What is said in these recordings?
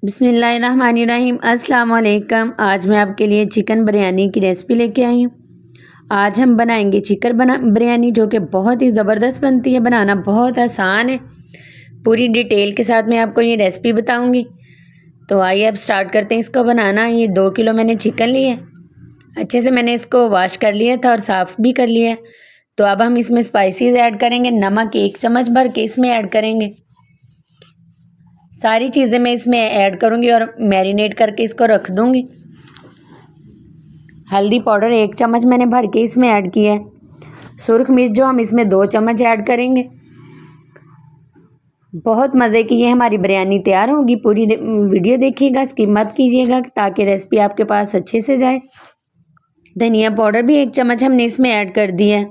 बिस्मिल्लाहिर्रहमानिर्रहीम। अस्सलाम वालेकुम। आज मैं आपके लिए चिकन बिरयानी की रेसिपी लेके आई हूँ। आज हम बनाएंगे बिरयानी, जो कि बहुत ही ज़बरदस्त बनती है। बनाना बहुत आसान है। पूरी डिटेल के साथ मैं आपको ये रेसिपी बताऊंगी। तो आइए अब स्टार्ट करते हैं इसको बनाना। ये 2 किलो मैंने चिकन लिया है। अच्छे से मैंने इसको वॉश कर लिया था और साफ़ भी कर लिया है। तो अब हम इसमें स्पाइसेस ऐड करेंगे। नमक 1 चम्मच भर के इसमें ऐड करेंगे। सारी चीज़ें मैं इसमें ऐड करूँगी और मैरिनेट करके इसको रख दूँगी। हल्दी पाउडर 1 चम्मच मैंने भर के इसमें ऐड किया है। सुरख मिर्च जो हम इसमें 2 चम्मच ऐड करेंगे। बहुत मज़े की ये हमारी बिरयानी तैयार होगी। पूरी वीडियो देखिएगा, स्किप मत कीजिएगा ताकि रेसिपी आपके पास अच्छे से जाए। धनिया पाउडर भी 1 चम्मच हमने इसमें ऐड कर दिया है।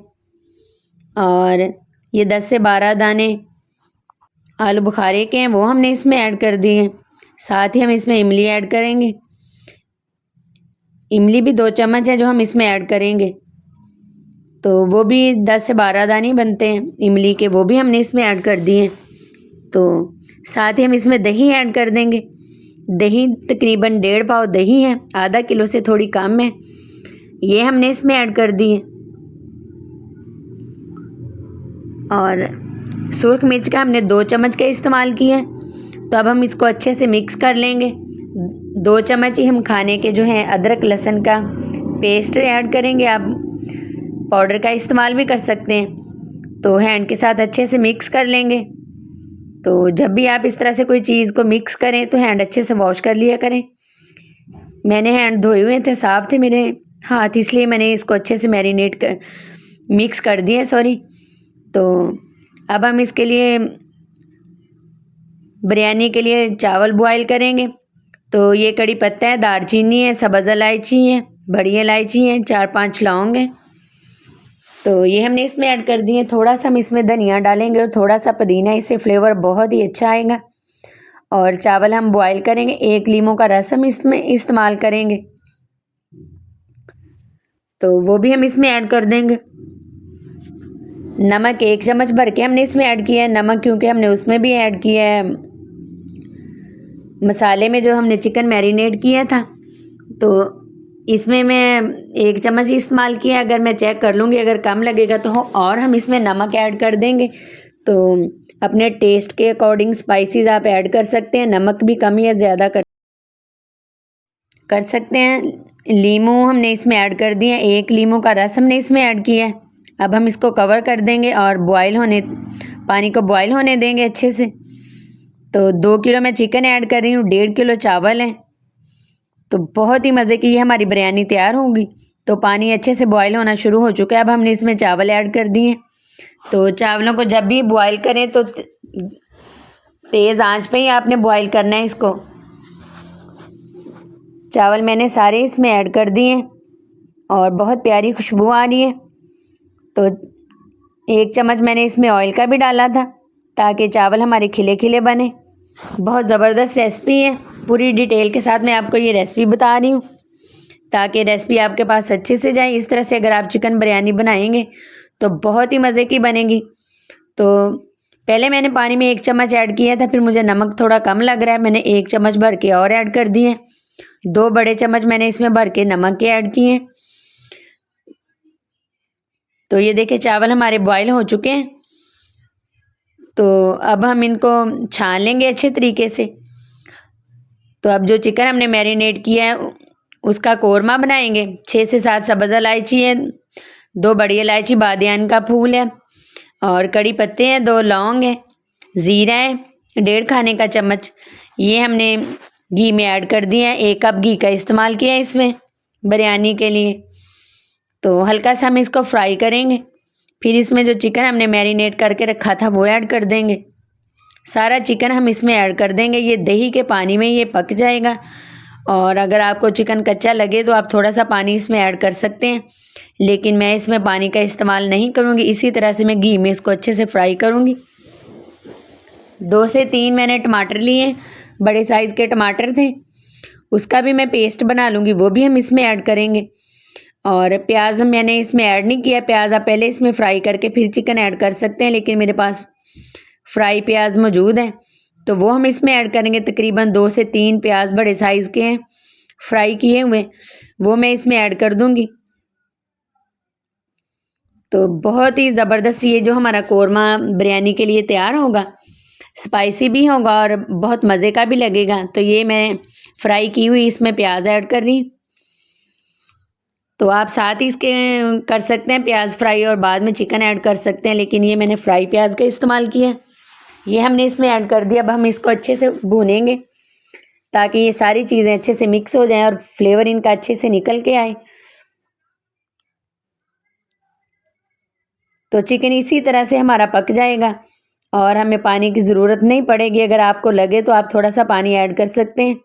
और ये 10 से 12 दाने आलू बुखारे के हैं, वो हमने इसमें ऐड कर दिए हैं। साथ ही हम इसमें इमली ऐड करेंगे। इमली भी 2 चम्मच है जो हम इसमें ऐड करेंगे। तो वो भी 10 से 12 दाने बनते हैं इमली के, वो भी हमने इसमें ऐड कर दिए हैं। तो साथ ही हम इसमें दही ऐड कर देंगे। दही तकरीबन 1.5 पाव दही है, आधा किलो से थोड़ी कम है। ये हमने इसमें ऐड कर दी है। और सुरख मिर्च का हमने 2 चम्मच का इस्तेमाल किया है। तो अब हम इसको अच्छे से मिक्स कर लेंगे। 2 चम्मच ही हम खाने के जो है अदरक लहसुन का पेस्ट ऐड करेंगे। आप पाउडर का इस्तेमाल भी कर सकते हैं। तो हैंड के साथ अच्छे से मिक्स कर लेंगे। तो जब भी आप इस तरह से कोई चीज़ को मिक्स करें तो हैंड अच्छे से वॉश कर लिया करें। मैंने हैंड धोए हुए थे, साफ़ थे मेरे हाथ, इसलिए मैंने इसको अच्छे से मिक्स कर दिए, सॉरी। तो अब हम इसके लिए बिरयानी के लिए चावल बॉयल करेंगे। तो ये कड़ी पत्ता है, दालचीनी है, सब्ज़ इलायची है, बड़ी इलायची है, 4-5 लौंग है। तो ये हमने इसमें ऐड कर दिए। थोड़ा सा हम इसमें धनिया डालेंगे और थोड़ा सा पुदीना, इससे फ्लेवर बहुत ही अच्छा आएगा। और चावल हम बॉयल करेंगे। 1 लीमू का रस हम इसमें इस्तेमाल करेंगे, तो वो भी हम इसमें ऐड कर देंगे। नमक 1 चम्मच भर के हमने इसमें ऐड किया है। नमक क्योंकि हमने उसमें भी ऐड किया है मसाले में, जो हमने चिकन मैरिनेट किया था। तो इसमें मैं 1 चम्मच ही इस्तेमाल किया। अगर मैं चेक कर लूँगी, अगर कम लगेगा तो और हम इसमें नमक ऐड कर देंगे। तो अपने टेस्ट के अकॉर्डिंग स्पाइसेस आप ऐड कर सकते हैं। नमक भी कम या ज़्यादा कर सकते हैं। लीमू हमने इसमें ऐड कर दिए। 1 लीमू का रस हमने इसमें ऐड किया है। अब हम इसको कवर कर देंगे और पानी को बॉयल होने देंगे अच्छे से। तो 2 किलो मैं चिकन ऐड कर रही हूँ, 1.5 किलो चावल है। तो बहुत ही मज़े की ये हमारी बिरयानी तैयार होगी। तो पानी अच्छे से बॉयल होना शुरू हो चुका है। अब हमने इसमें चावल ऐड कर दिए। तो चावलों को जब भी बॉयल करें तो तेज़ आंच पे ही आपने बॉयल करना है इसको। चावल मैंने सारे इसमें ऐड कर दिए और बहुत प्यारी खुशबू आ रही है। तो 1 चम्मच मैंने इसमें ऑयल का भी डाला था ताकि चावल हमारे खिले खिले बने। बहुत ज़बरदस्त रेसिपी है। पूरी डिटेल के साथ मैं आपको ये रेसिपी बता रही हूँ ताकि रेसिपी आपके पास अच्छे से जाए। इस तरह से अगर आप चिकन बिरयानी बनाएंगे तो बहुत ही मज़े की बनेगी। तो पहले मैंने पानी में 1 चम्मच ऐड किया था, फिर मुझे नमक थोड़ा कम लग रहा है, मैंने 1 चम्मच भर के और ऐड कर दिए। 2 बड़े चम्मच मैंने इसमें भर के नमक के ऐड किए। तो ये देखिए चावल हमारे बॉयल हो चुके हैं। तो अब हम इनको छान लेंगे अच्छे तरीके से। तो अब जो चिकन हमने मैरिनेट किया है उसका कोरमा बनाएंगे। 6 से 7 सब्ज़ इलायची है, 2 बड़ी इलायची, बादियान का फूल है और कड़ी पत्ते हैं, 2 लौंग है, ज़ीरा है 1.5 खाने का चम्मच। ये हमने घी में ऐड कर दिया है। 1 कप घी का इस्तेमाल किया है इसमें बिरयानी के लिए। तो हल्का सा हम इसको फ्राई करेंगे। फिर इसमें जो चिकन हमने मैरिनेट करके रखा था वो ऐड कर देंगे। सारा चिकन हम इसमें ऐड कर देंगे। ये दही के पानी में ये पक जाएगा। और अगर आपको चिकन कच्चा लगे तो आप थोड़ा सा पानी इसमें ऐड कर सकते हैं, लेकिन मैं इसमें पानी का इस्तेमाल नहीं करूँगी। इसी तरह से मैं घी में इसको अच्छे से फ्राई करूँगी। 2 से 3 मैंने टमाटर लिए, बड़े साइज़ के टमाटर थे, उसका भी मैं पेस्ट बना लूँगी, वो भी हम इसमें ऐड करेंगे। और प्याज मैंने इसमें ऐड नहीं किया। प्याज आप पहले इसमें फ्राई करके फिर चिकन ऐड कर सकते हैं, लेकिन मेरे पास फ्राई प्याज मौजूद है तो वो हम इसमें ऐड करेंगे। तकरीबन 2 से 3 प्याज बड़े साइज़ के हैं फ्राई किए हुए, वो मैं इसमें ऐड कर दूँगी। तो बहुत ही ज़बरदस्त ये जो हमारा कोरमा बिरयानी के लिए तैयार होगा, स्पाइसी भी होगा और बहुत मज़े का भी लगेगा। तो ये मैं फ्राई की हुई इसमें प्याज ऐड कर रही हूँ। तो आप साथ ही इसके कर सकते हैं प्याज फ्राई और बाद में चिकन ऐड कर सकते हैं, लेकिन ये मैंने फ्राई प्याज का इस्तेमाल किया है। ये हमने इसमें ऐड कर दिया। अब हम इसको अच्छे से भूनेंगे ताकि ये सारी चीज़ें अच्छे से मिक्स हो जाएं और फ्लेवर इनका अच्छे से निकल के आए। तो चिकन इसी तरह से हमारा पक जाएगा और हमें पानी की ज़रूरत नहीं पड़ेगी। अगर आपको लगे तो आप थोड़ा सा पानी ऐड कर सकते हैं।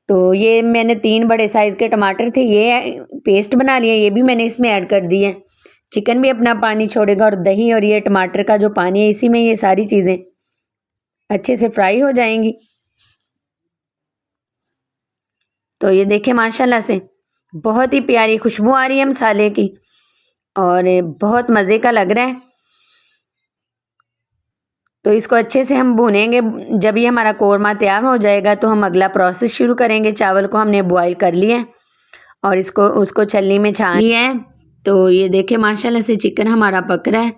तो ये मैंने 3 बड़े साइज़ के टमाटर थे, ये पेस्ट बना लिया, ये भी मैंने इसमें ऐड कर दिए। चिकन भी अपना पानी छोड़ेगा और दही और ये टमाटर का जो पानी है, इसी में ये सारी चीज़ें अच्छे से फ्राई हो जाएंगी। तो ये देखें माशाल्लाह से बहुत ही प्यारी खुशबू आ रही है मसाले की और बहुत मज़े का लग रहा है। तो इसको अच्छे से हम भूनेंगे। जब ये हमारा कोरमा तैयार हो जाएगा तो हम अगला प्रोसेस शुरू करेंगे। चावल को हमने बॉईल कर लिया है और इसको उसको छलनी में छान लिया है। तो ये देखें माशाल्लाह से चिकन हमारा पक रहा है।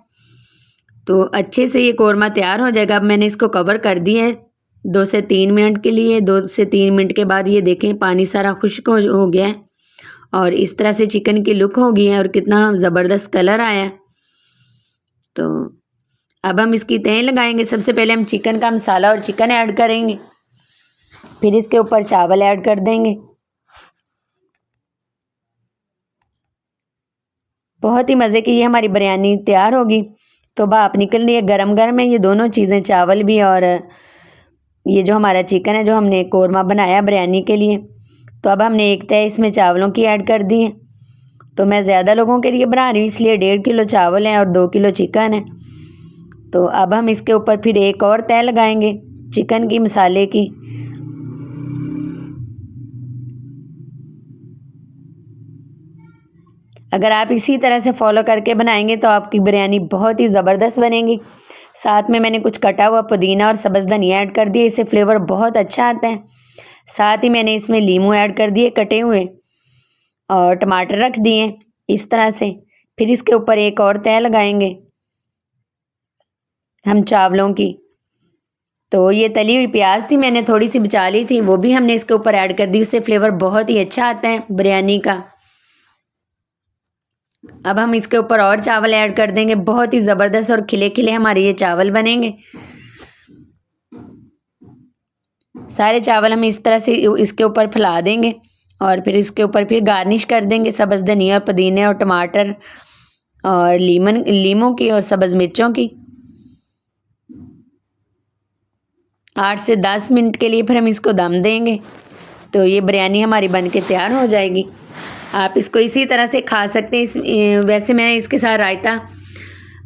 तो अच्छे से ये कोरमा तैयार हो जाएगा। अब मैंने इसको कवर कर दिया है 2 से 3 मिनट के लिए। 2 से 3 मिनट के बाद ये देखें पानी सारा खुश्क हो गया है और इस तरह से चिकन की लुक हो गई है और कितना ज़बरदस्त कलर आया है। तो अब हम इसकी तह लगाएंगे। सबसे पहले हम चिकन का मसाला और चिकन ऐड करेंगे, फिर इसके ऊपर चावल ऐड कर देंगे। बहुत ही मज़े की ये हमारी बिरयानी तैयार होगी। तो भाप निकल रही है, गरम गरम है ये दोनों चीज़ें, चावल भी और ये जो हमारा चिकन है जो हमने कोरमा बनाया बिरयानी के लिए। तो अब हमने एक तह इसमें चावलों की ऐड कर दी है। तो मैं ज़्यादा लोगों के लिए बना रही हूँ इसलिए 1.5 किलो चावल हैं और 2 किलो चिकन है। तो अब हम इसके ऊपर फिर एक और तह लगाएंगे चिकन की मसाले की। अगर आप इसी तरह से फॉलो करके बनाएंगे तो आपकी बिरयानी बहुत ही ज़बरदस्त बनेगी। साथ में मैंने कुछ कटा हुआ पुदीना और सब्ज़ धनिया ऐड कर दिया, इससे फ्लेवर बहुत अच्छा आता है। साथ ही मैंने इसमें लीमू ऐड कर दिए कटे हुए और टमाटर रख दिए इस तरह से। फिर इसके ऊपर एक और तह लगाएंगे हम चावलों की। तो ये तली हुई प्याज थी, मैंने थोड़ी सी बचा ली थी, वो भी हमने इसके ऊपर ऐड कर दी, उससे फ्लेवर बहुत ही अच्छा आता है बिरयानी का। अब हम इसके ऊपर और चावल ऐड कर देंगे। बहुत ही ज़बरदस्त और खिले खिले हमारे ये चावल बनेंगे। सारे चावल हम इस तरह से इसके ऊपर फैला देंगे और फिर इसके ऊपर फिर गार्निश कर देंगे सब्ज़ धनिया, पुदीने और टमाटर और लीमों की और सब्ज़ मिर्चों की। 8 से 10 मिनट के लिए फिर हम इसको दम देंगे। तो ये बिरयानी हमारी बन के तैयार हो जाएगी। आप इसको इसी तरह से खा सकते हैं। वैसे मैं इसके साथ रायता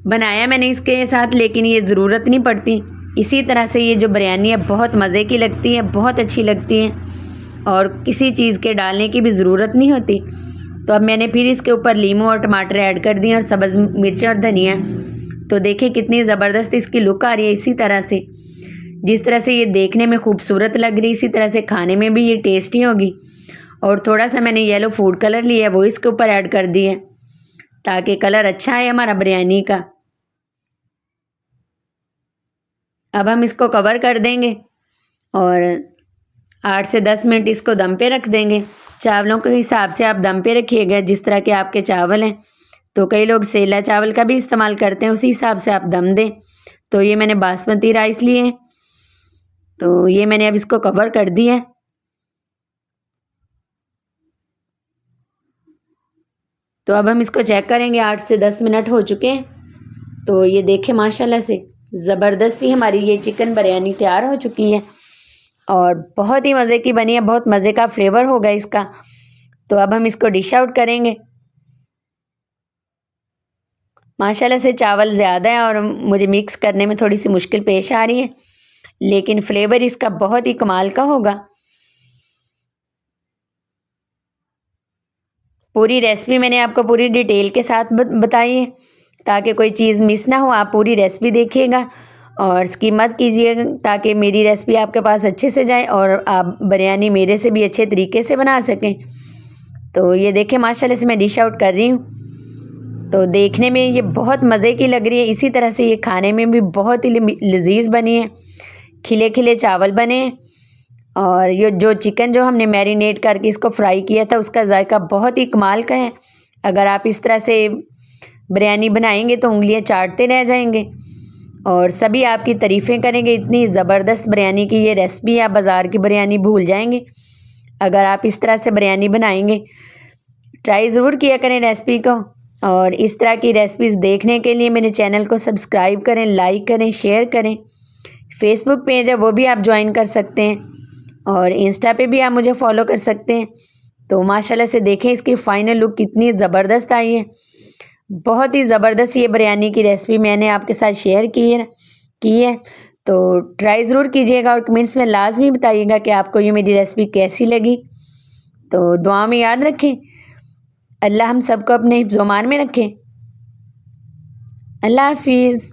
बनाया मैंने इसके साथ, लेकिन ये ज़रूरत नहीं पड़ती। इसी तरह से ये जो बिरयानी है बहुत मज़े की लगती है, बहुत अच्छी लगती है और किसी चीज़ के डालने की भी ज़रूरत नहीं होती। तो अब मैंने फिर इसके ऊपर लीमू और टमाटर ऐड कर दिए और सब्ज़ मिर्च और धनिया। तो देखिए कितनी ज़बरदस्त इसकी लुक आ रही है। इसी तरह से जिस तरह से ये देखने में खूबसूरत लग रही है, इसी तरह से खाने में भी ये टेस्टी होगी। और थोड़ा सा मैंने येलो फूड कलर लिया है, वो इसके ऊपर ऐड कर दिए ताकि कलर अच्छा है हमारा बिरयानी का। अब हम इसको कवर कर देंगे और 8 से 10 मिनट इसको दम पे रख देंगे। चावलों के हिसाब से आप दम पे रखिएगा जिस तरह के आपके चावल हैं। तो कई लोग सेला चावल का भी इस्तेमाल करते हैं, उसी हिसाब से आप दम दें। तो ये मैंने बासमती राइस लिए हैं, तो ये मैंने अब इसको कवर कर दिया है। तो अब हम इसको चेक करेंगे, 8 से 10 मिनट हो चुके हैं। तो ये देखें माशाल्लाह से ज़बरदस्त सी हमारी ये चिकन बिरयानी तैयार हो चुकी है और बहुत ही मज़े की बनी है, बहुत मज़े का फ्लेवर होगा इसका। तो अब हम इसको डिश आउट करेंगे। माशाल्लाह से चावल ज़्यादा है और मुझे मिक्स करने में थोड़ी सी मुश्किल पेश आ रही है, लेकिन फ्लेवर इसका बहुत ही कमाल का होगा। पूरी रेसिपी मैंने आपको पूरी डिटेल के साथ बताई है ताकि कोई चीज़ मिस ना हो। आप पूरी रेसिपी देखिएगा और स्किप मत कीजिए ताकि मेरी रेसिपी आपके पास अच्छे से जाए और आप बिरयानी मेरे से भी अच्छे तरीके से बना सकें। तो ये देखें माशाल्लाह से मैं डिश आउट कर रही हूँ। तो देखने में ये बहुत मज़े की लग रही है, इसी तरह से ये खाने में भी बहुत ही लजीज बनी है। खिले खिले चावल बने हैं और ये जो चिकन जो हमने मैरिनेट करके इसको फ्राई किया था उसका जायका बहुत ही कमाल का है। अगर आप इस तरह से बिरयानी बनाएंगे तो उंगलियां चाटते रह जाएंगे और सभी आपकी तारीफ़ें करेंगे। इतनी ज़बरदस्त बिरयानी की ये रेसिपी, आप बाज़ार की बिरयानी भूल जाएंगे अगर आप इस तरह से बिरयानी बनाएंगे। ट्राई ज़रूर किया करें रेसिपी को और इस तरह की रेसिपीज़ देखने के लिए मेरे चैनल को सब्सक्राइब करें, लाइक करें, शेयर करें। फेसबुक पेज है वो भी आप ज्वाइन कर सकते हैं और इंस्टा पे भी आप मुझे फॉलो कर सकते हैं। तो माशाल्लाह से देखें इसकी फ़ाइनल लुक कितनी ज़बरदस्त आई है। बहुत ही ज़बरदस्त ये बिरयानी की रेसिपी मैंने आपके साथ शेयर की है। तो ट्राई ज़रूर कीजिएगा और कमेंट्स में लाजमी बताइएगा कि आपको ये मेरी रेसिपी कैसी लगी। तो दुआ में याद रखें, अल्लाह हम सबको अपने हिफ्ज़-ओ-मान में रखें। अल्लाह हाफिज़।